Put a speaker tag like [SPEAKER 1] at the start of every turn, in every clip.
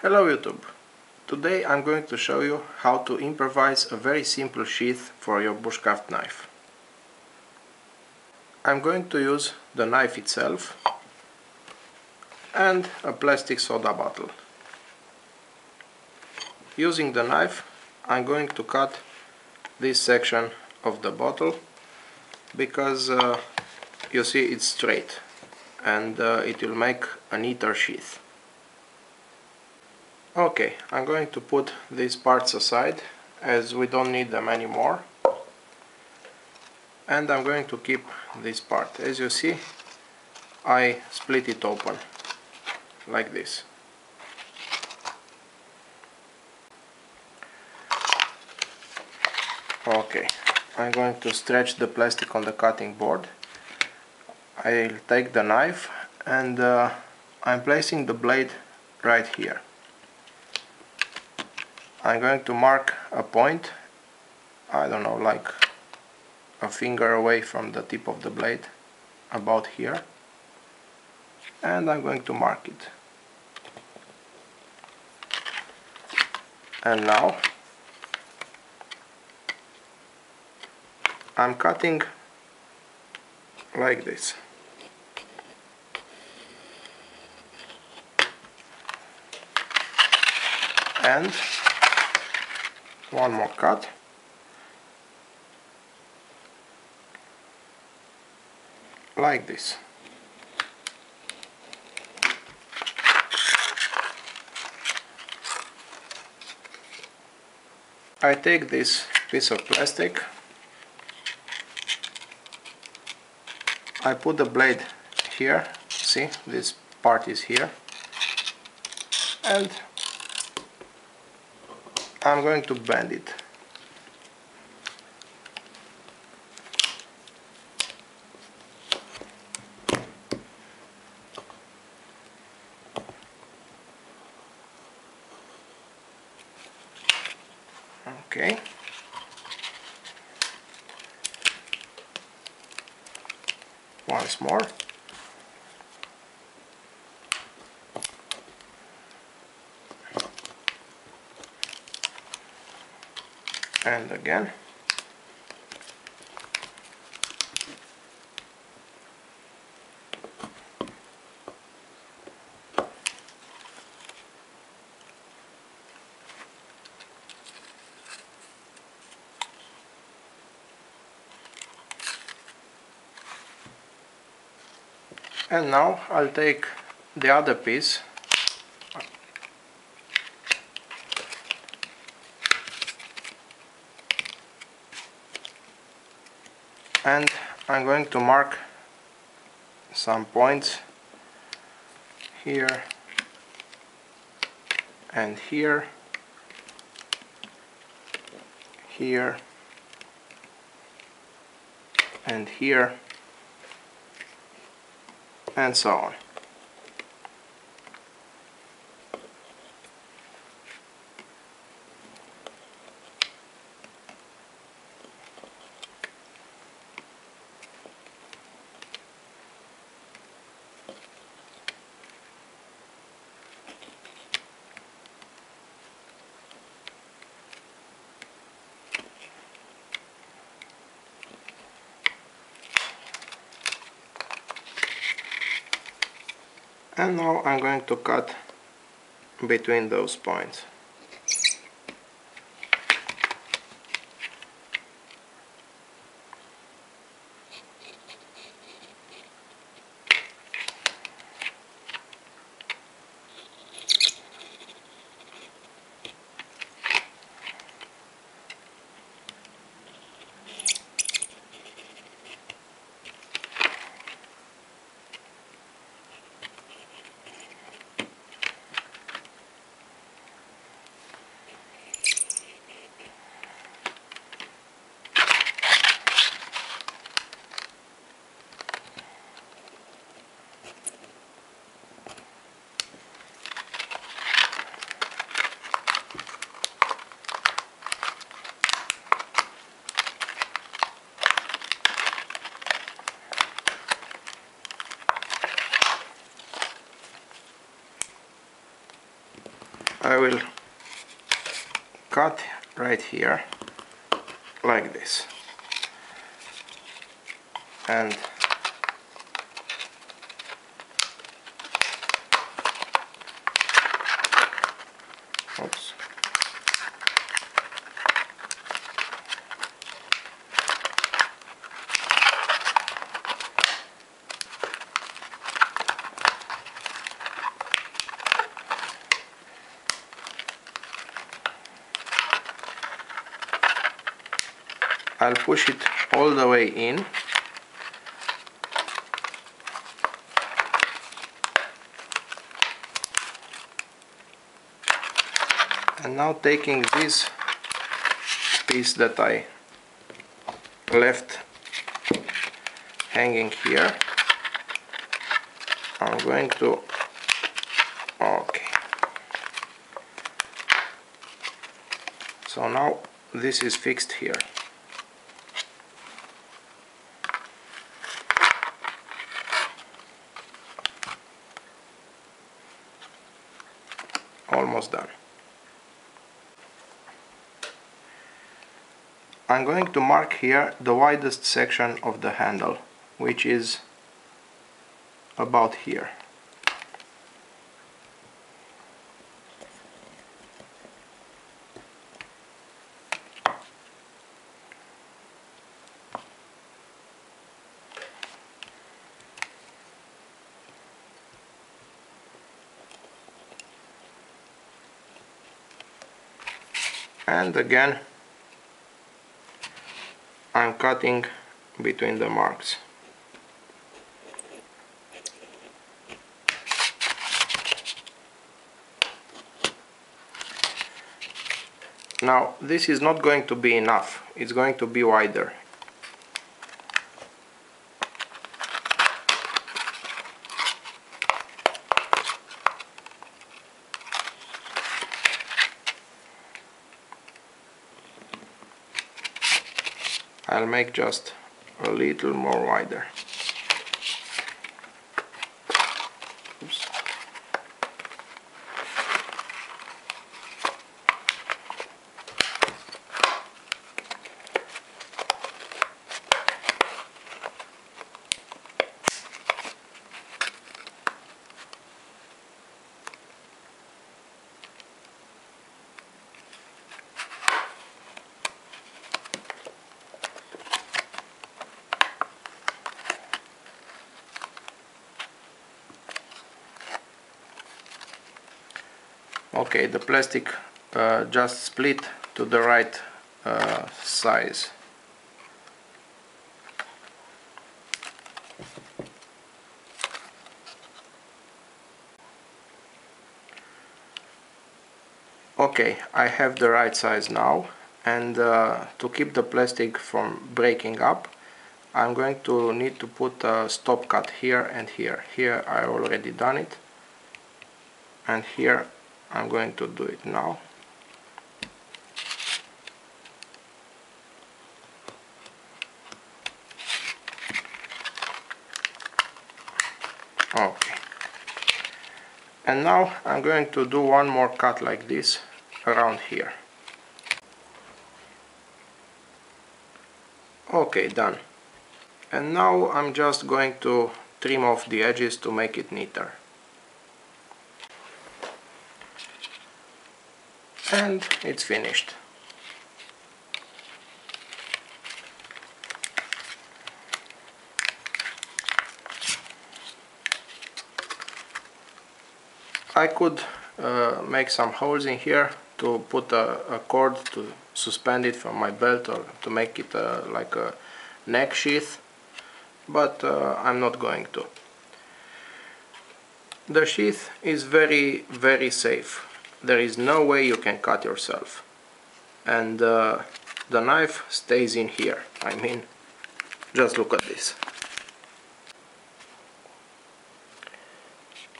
[SPEAKER 1] Hello YouTube! Today I'm going to show you how to improvise a very simple sheath for your bushcraft knife. I'm going to use the knife itself and a plastic soda bottle. Using the knife I'm going to cut this section of the bottle because you see it's straight and it will make a neater sheath. Okay, I'm going to put these parts aside as we don't need them anymore, and I'm going to keep this part. As you see, I split it open like this. Okay, I'm going to stretch the plastic on the cutting board. I'll take the knife and I'm placing the blade right here. I'm going to mark a point, I don't know, like a finger away from the tip of the blade, about here, and I'm going to mark it. And now I'm cutting like this. And one more cut. Like this. I take this piece of plastic, I put the blade here, see, this part is here, and I'm going to bend it. Okay. Once more. And again. And now I'll take the other piece and I'm going to mark some points here and here, here and here, and so on. And now I'm going to cut between those points. I will cut right here like this, and oops, I'll push it all the way in, and now taking this piece that I left hanging here, I'm going to, okay, so now this is fixed here. Almost done. I'm going to mark here the widest section of the handle, which is about here. And again I'm cutting between the marks. Now this is not going to be enough, it's going to be wider. I'll make just a little more wider. Oops. Okay, the plastic just split to the right size. Okay, I have the right size now, and to keep the plastic from breaking up, I'm going to need to put a stop cut here and here. Here I already done it, and here I'm going to do it now. Okay. And now I'm going to do one more cut like this around here. Okay, done. And now I'm just going to trim off the edges to make it neater. And it's finished. I could make some holes in here to put a cord to suspend it from my belt, or to make it like a neck sheath, but I'm not going to. The sheath is very safe. There is no way you can cut yourself, and the knife stays in here. I mean, just look at this.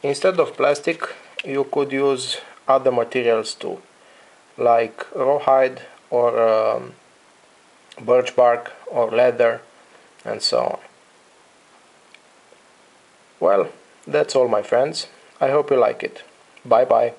[SPEAKER 1] Instead of plastic, you could use other materials too, like rawhide or birch bark or leather and so on. Well, that's all, my friends. I hope you like it. Bye bye.